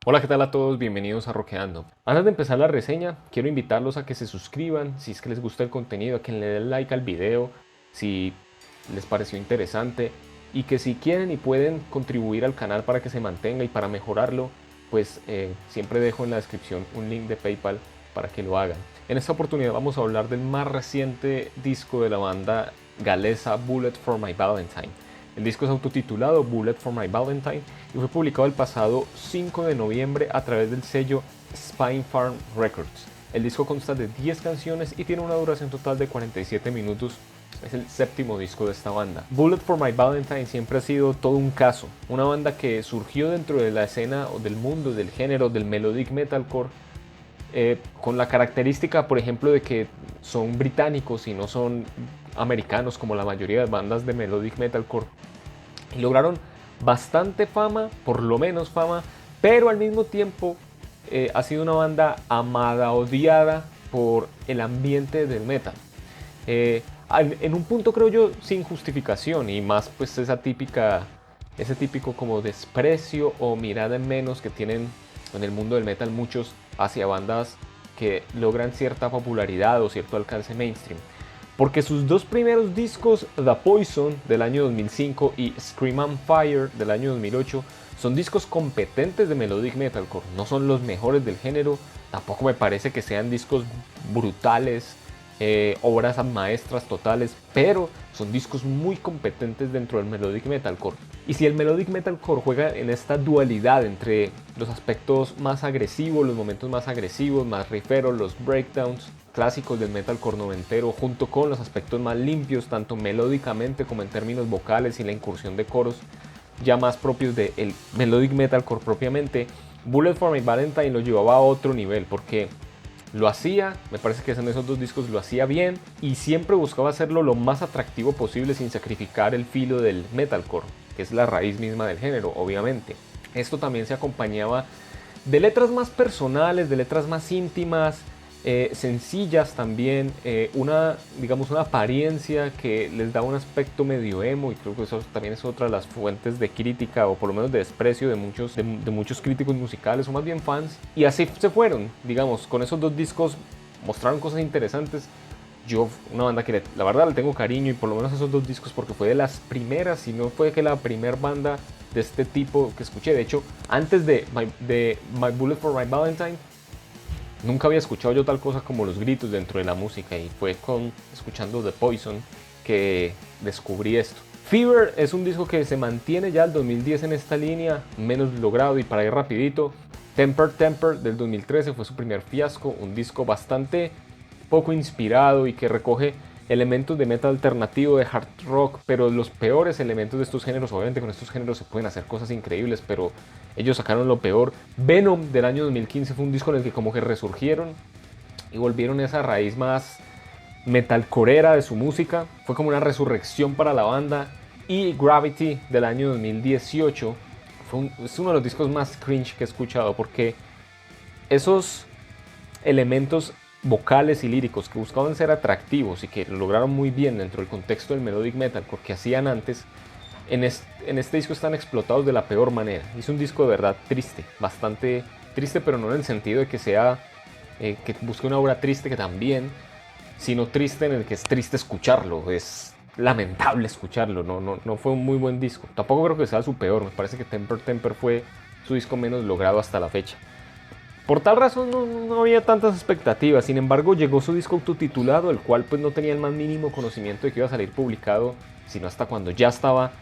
Hola, ¿qué tal a todos? Bienvenidos a Rockeando. Antes de empezar la reseña, quiero invitarlos a que se suscriban si es que les gusta el contenido, a que le den like al video si les pareció interesante y que si quieren y pueden contribuir al canal para que se mantenga y para mejorarlo, pues siempre dejo en la descripción un link de PayPal para que lo hagan. En esta oportunidad vamos a hablar del más reciente disco de la banda galesa Bullet for My Valentine. El disco es autotitulado Bullet for My Valentine y fue publicado el pasado 5 de noviembre a través del sello Spinefarm Records. El disco consta de 10 canciones y tiene una duración total de 47 minutos. Es el séptimo disco de esta banda. Bullet for My Valentine siempre ha sido todo un caso. Una banda que surgió dentro de la escena o del mundo, del género del melodic metalcore, con la característica, por ejemplo, de que son británicos y no son americanos como la mayoría de bandas de melodic metalcore. Y lograron bastante fama, por lo menos fama, pero al mismo tiempo ha sido una banda amada, odiada por el ambiente del metal. En un punto creo yo sin justificación y más pues ese típico como desprecio o mirada en menos que tienen en el mundo del metal muchos hacia bandas que logran cierta popularidad o cierto alcance mainstream. Porque sus dos primeros discos, The Poison del año 2005 y Scream and Fire del año 2008, son discos competentes de melodic metalcore. No son los mejores del género, tampoco me parece que sean discos brutales, obras maestras totales, pero son discos muy competentes dentro del melodic metalcore. Y si el melodic metalcore juega en esta dualidad entre los aspectos más agresivos, los momentos más agresivos, más rifferos, los breakdowns clásicos del metalcore noventero, junto con los aspectos más limpios, tanto melódicamente como en términos vocales y la incursión de coros ya más propios del melodic metalcore propiamente, Bullet for My Valentine lo llevaba a otro nivel, porque lo hacía, me parece que en esos dos discos lo hacía bien y siempre buscaba hacerlo lo más atractivo posible sin sacrificar el filo del metalcore, que es la raíz misma del género, obviamente. Esto también se acompañaba de letras más personales, de letras más íntimas, sencillas también, digamos una apariencia que les da un aspecto medio emo, y creo que eso también es otra de las fuentes de crítica o por lo menos de desprecio de muchos críticos musicales o más bien fans, y así se fueron, digamos, con esos dos discos mostraron cosas interesantes. Yo, una banda que la verdad le tengo cariño, y por lo menos esos dos discos, porque fue de las primeras, si no fue que la primera banda de este tipo que escuché. De hecho, antes de My Bullet for My Valentine, nunca había escuchado yo tal cosa como los gritos dentro de la música, y fue escuchando The Poison que descubrí esto. Fever es un disco que se mantiene ya el 2010 en esta línea, menos logrado, y para ir rapidito, Temper Temper del 2013 fue su primer fiasco, un disco bastante poco inspirado y que recoge elementos de metal alternativo, de hard rock, pero los peores elementos de estos géneros. Obviamente con estos géneros se pueden hacer cosas increíbles, pero ellos sacaron lo peor. Venom del año 2015 fue un disco en el que como que resurgieron y volvieron esa raíz más metalcorera de su música. Fue como una resurrección para la banda. Y Gravity del año 2018 es uno de los discos más cringe que he escuchado, porque esos elementos vocales y líricos que buscaban ser atractivos y que lo lograron muy bien dentro del contexto del melodic metal porque hacían antes, en este disco están explotados de la peor manera. Es un disco de verdad triste, bastante triste, pero no en el sentido de que sea que busque una obra triste, que también, sino triste en el que es triste escucharlo, es lamentable escucharlo. No fue un muy buen disco, tampoco creo que sea su peor. Me parece que Temper Temper fue su disco menos logrado hasta la fecha. Por tal razón no había tantas expectativas. Sin embargo, llegó su disco autotitulado, el cual pues no tenía el más mínimo conocimiento de que iba a salir publicado, sino hasta cuando ya estaba,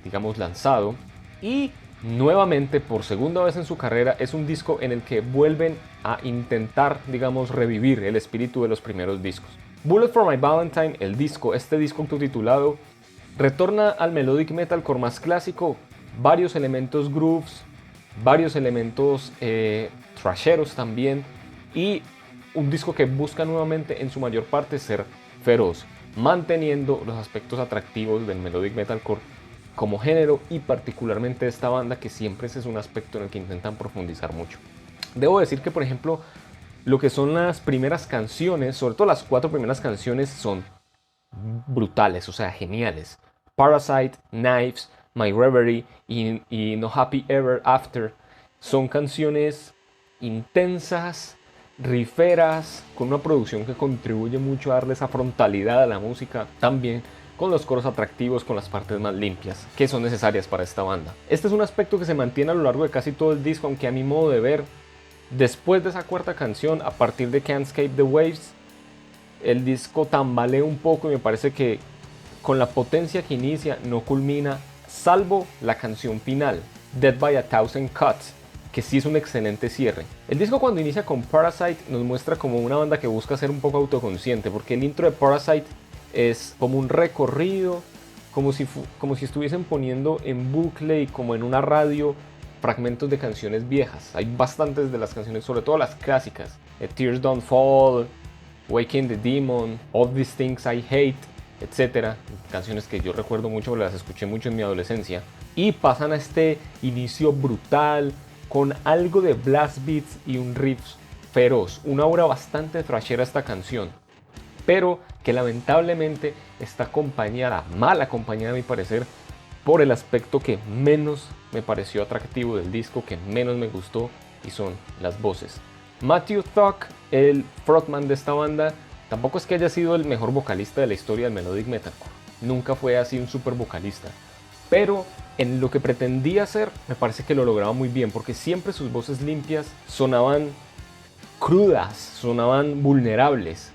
digamos, lanzado. Y nuevamente, por segunda vez en su carrera, es un disco en el que vuelven a intentar, digamos, revivir el espíritu de los primeros discos. Bullet for My Valentine, este disco autotitulado, retorna al melodic metalcore más clásico, varios elementos grooves, varios elementos thrasheros también, y un disco que busca nuevamente en su mayor parte ser feroz, manteniendo los aspectos atractivos del melodic metalcore como género, y particularmente de esta banda, que siempre ese es un aspecto en el que intentan profundizar mucho. Debo decir que, por ejemplo, lo que son las primeras canciones, sobre todo las 4 primeras canciones, son brutales, o sea, geniales. Parasite, Knives, My Reverie y No Happy Ever After Son canciones intensas, riferas, con una producción que contribuye mucho a darle esa frontalidad a la música, también con los coros atractivos, con las partes más limpias, que son necesarias para esta banda. Este es un aspecto que se mantiene a lo largo de casi todo el disco, aunque a mi modo de ver, después de esa cuarta canción, a partir de Can't Escape the Waves, el disco tambalea un poco y me parece que con la potencia que inicia no culmina, salvo la canción final, Dead by a Thousand Cuts, que sí es un excelente cierre. El disco cuando inicia con Parasite nos muestra como una banda que busca ser un poco autoconsciente, porque el intro de Parasite es como un recorrido, como si estuviesen poniendo en bucle y como en una radio fragmentos de canciones viejas. Hay bastantes de las canciones, sobre todo las clásicas, Tears Don't Fall, Waking the Demon, All These Things I Hate, etc. Canciones que yo recuerdo mucho porque las escuché mucho en mi adolescencia. Y pasan a este inicio brutal, con algo de blast beats y un riff feroz. Una obra bastante thrashera esta canción, pero que lamentablemente está acompañada, mal acompañada a mi parecer, por el aspecto que menos me pareció atractivo del disco, que menos me gustó, y son las voces. Matthew Thug, el frontman de esta banda, tampoco es que haya sido el mejor vocalista de la historia del melodic metalcore. Nunca fue así un super vocalista. Pero en lo que pretendía hacer, me parece que lo lograba muy bien, porque siempre sus voces limpias sonaban crudas, sonaban vulnerables,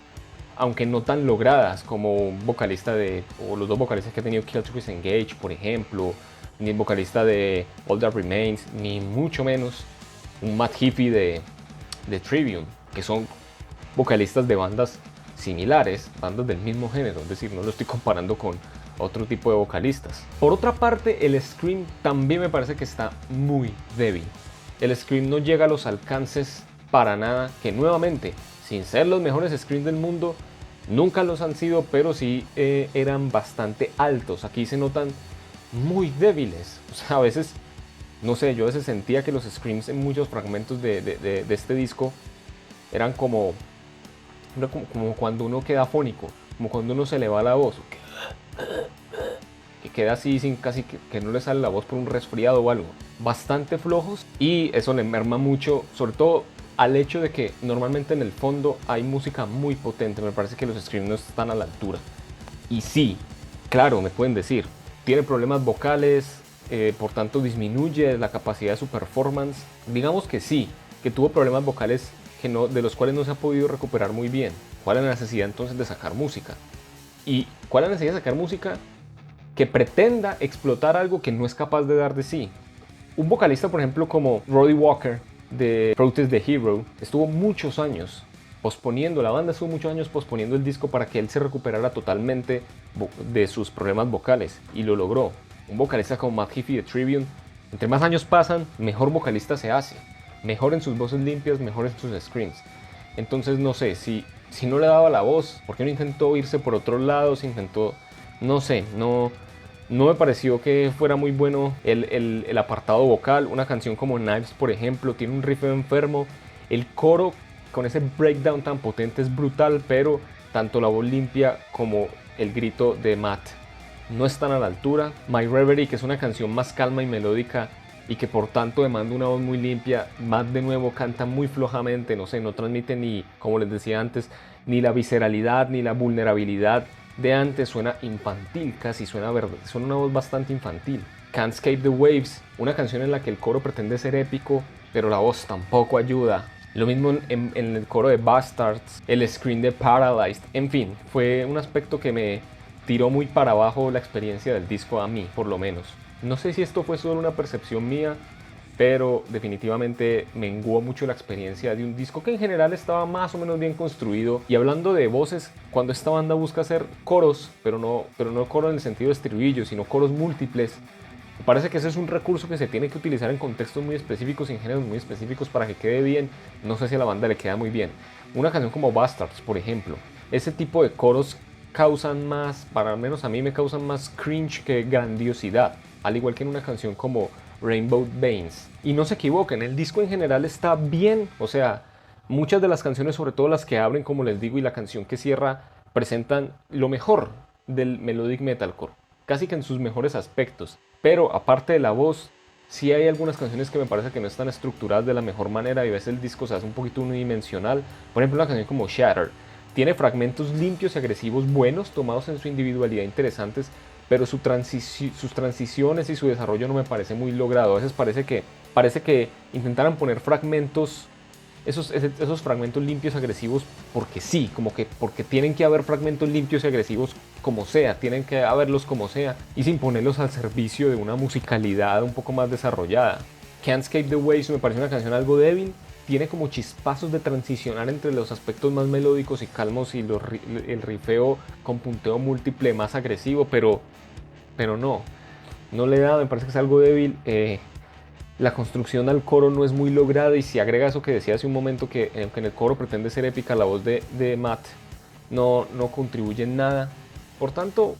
aunque no tan logradas como un vocalista o los dos vocalistas que ha tenido Killswitch Engage, por ejemplo, ni el vocalista de All That Remains, ni mucho menos un Matt Heafy de Trivium, que son vocalistas de bandas similares, bandas del mismo género, es decir, no lo estoy comparando con otro tipo de vocalistas. Por otra parte, el scream también me parece que está muy débil. El scream no llega a los alcances para nada, que nuevamente, sin ser los mejores screams del mundo, nunca los han sido, pero sí eran bastante altos. Aquí se notan muy débiles. O sea, a veces, no sé, yo a veces sentía que los screams en muchos fragmentos de este disco eran como cuando uno queda afónico, como cuando uno se le va la voz, que queda así sin casi que no le sale la voz por un resfriado o algo. Bastante flojos, y eso le merma mucho, sobre todo al hecho de que normalmente en el fondo hay música muy potente. Me parece que los screams no están a la altura. Y sí, claro, me pueden decir, tiene problemas vocales, por tanto disminuye la capacidad de su performance. Digamos que sí, que tuvo problemas vocales de los cuales no se ha podido recuperar muy bien. ¿Cuál es la necesidad entonces de sacar música? ¿Y cuál es la necesidad de sacar música que pretenda explotar algo que no es capaz de dar de sí? Un vocalista, por ejemplo, como Roddy Walker de Protest the Hero, estuvo muchos años posponiendo, la banda estuvo muchos años posponiendo el disco para que él se recuperara totalmente de sus problemas vocales, y lo logró. Un vocalista como Matt Heafy de Trivium, entre más años pasan, mejor vocalista se hace, mejor en sus voces limpias, mejor en sus screams. Entonces no sé, si no le daba la voz, ¿por qué no intentó irse por otros lados? No sé, no me pareció que fuera muy bueno el apartado vocal. Una canción como Knives, por ejemplo, tiene un riff enfermo. El coro con ese breakdown tan potente es brutal, pero tanto la voz limpia como el grito de Matt no están a la altura. My Reverie, que es una canción más calma y melódica y que por tanto demanda una voz muy limpia, Matt de nuevo canta muy flojamente, no sé, no transmite ni, como les decía antes, ni la visceralidad ni la vulnerabilidad de antes. Suena infantil casi, suena una voz bastante infantil. Can't Escape the Waves, una canción en la que el coro pretende ser épico, pero la voz tampoco ayuda. Lo mismo en el coro de Bastards, el scream de Paralyzed. En fin, fue un aspecto que me tiró muy para abajo la experiencia del disco, a mí por lo menos. No sé si esto fue solo una percepción mía, pero definitivamente menguó mucho la experiencia de un disco que en general estaba más o menos bien construido. Y hablando de voces, cuando esta banda busca hacer coros, pero no coros en el sentido de estribillos, sino coros múltiples, me parece que ese es un recurso que se tiene que utilizar en contextos muy específicos y en géneros muy específicos para que quede bien. No sé si a la banda le queda muy bien. Una canción como Bastards, por ejemplo, ese tipo de coros causan más, para al menos a mí me causan más cringe que grandiosidad, al igual que en una canción como Rainbow Veins. Y no se equivoquen, el disco en general está bien, o sea, muchas de las canciones, sobre todo las que abren, como les digo, y la canción que cierra, presentan lo mejor del melodic metalcore, casi que en sus mejores aspectos. Pero aparte de la voz, Sí hay algunas canciones que me parece que no están estructuradas de la mejor manera y a veces el disco se hace un poquito unidimensional. Por ejemplo, una canción como Shatter tiene fragmentos limpios y agresivos buenos, tomados en su individualidad interesantes, pero sus transiciones y su desarrollo no me parece muy logrado. A veces parece que intentaran poner fragmentos, esos fragmentos limpios agresivos porque sí, como que porque tienen que haber fragmentos limpios y agresivos como sea, tienen que haberlos como sea, y sin ponerlos al servicio de una musicalidad un poco más desarrollada. Can't Escape the Waves me parece una canción algo débil, tiene como chispazos de transicionar entre los aspectos más melódicos y calmos y el rifeo con punteo múltiple más agresivo, pero no le da, me parece que es algo débil. La construcción al coro no es muy lograda y si agrega eso que decía hace un momento, que aunque en el coro pretende ser épica, la voz de Matt no contribuye en nada. Por tanto,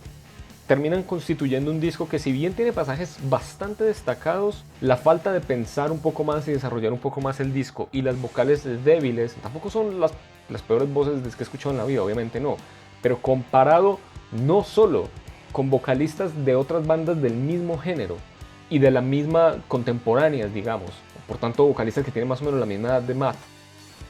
terminan constituyendo un disco que, si bien tiene pasajes bastante destacados, la falta de pensar un poco más y desarrollar un poco más el disco y las vocales débiles, tampoco son las peores voces que he escuchado en la vida, obviamente no, pero comparado no solo con vocalistas de otras bandas del mismo género y de la misma contemporáneas, digamos, por tanto vocalistas que tienen más o menos la misma edad de Matt,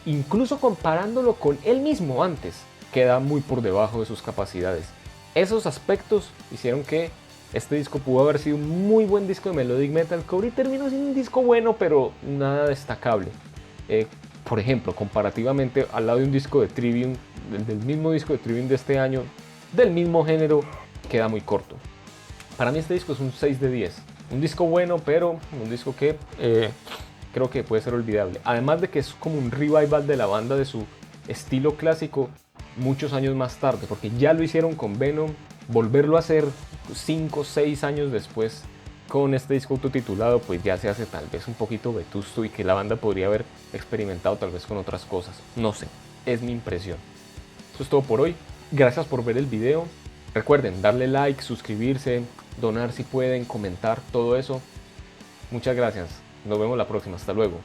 incluso comparándolo con él mismo antes, queda muy por debajo de sus capacidades. Esos aspectos hicieron que este disco pudo haber sido un muy buen disco de melodic metalcore y terminó siendo un disco bueno, pero nada destacable. Por ejemplo, comparativamente al lado de un disco de Trivium, del mismo disco de Trivium de este año, del mismo género, queda muy corto. Para mí este disco es un 6 de 10. Un disco bueno, pero un disco que creo que puede ser olvidable. Además de que es como un revival de la banda, de su estilo clásico, muchos años más tarde, porque ya lo hicieron con Venom, volverlo a hacer 5 o 6 años después con este disco autotitulado, pues ya se hace tal vez un poquito vetusto y que la banda podría haber experimentado tal vez con otras cosas. No sé, es mi impresión. Eso es todo por hoy. Gracias por ver el video. Recuerden darle like, suscribirse, donar si pueden, comentar, todo eso. Muchas gracias. Nos vemos la próxima. Hasta luego.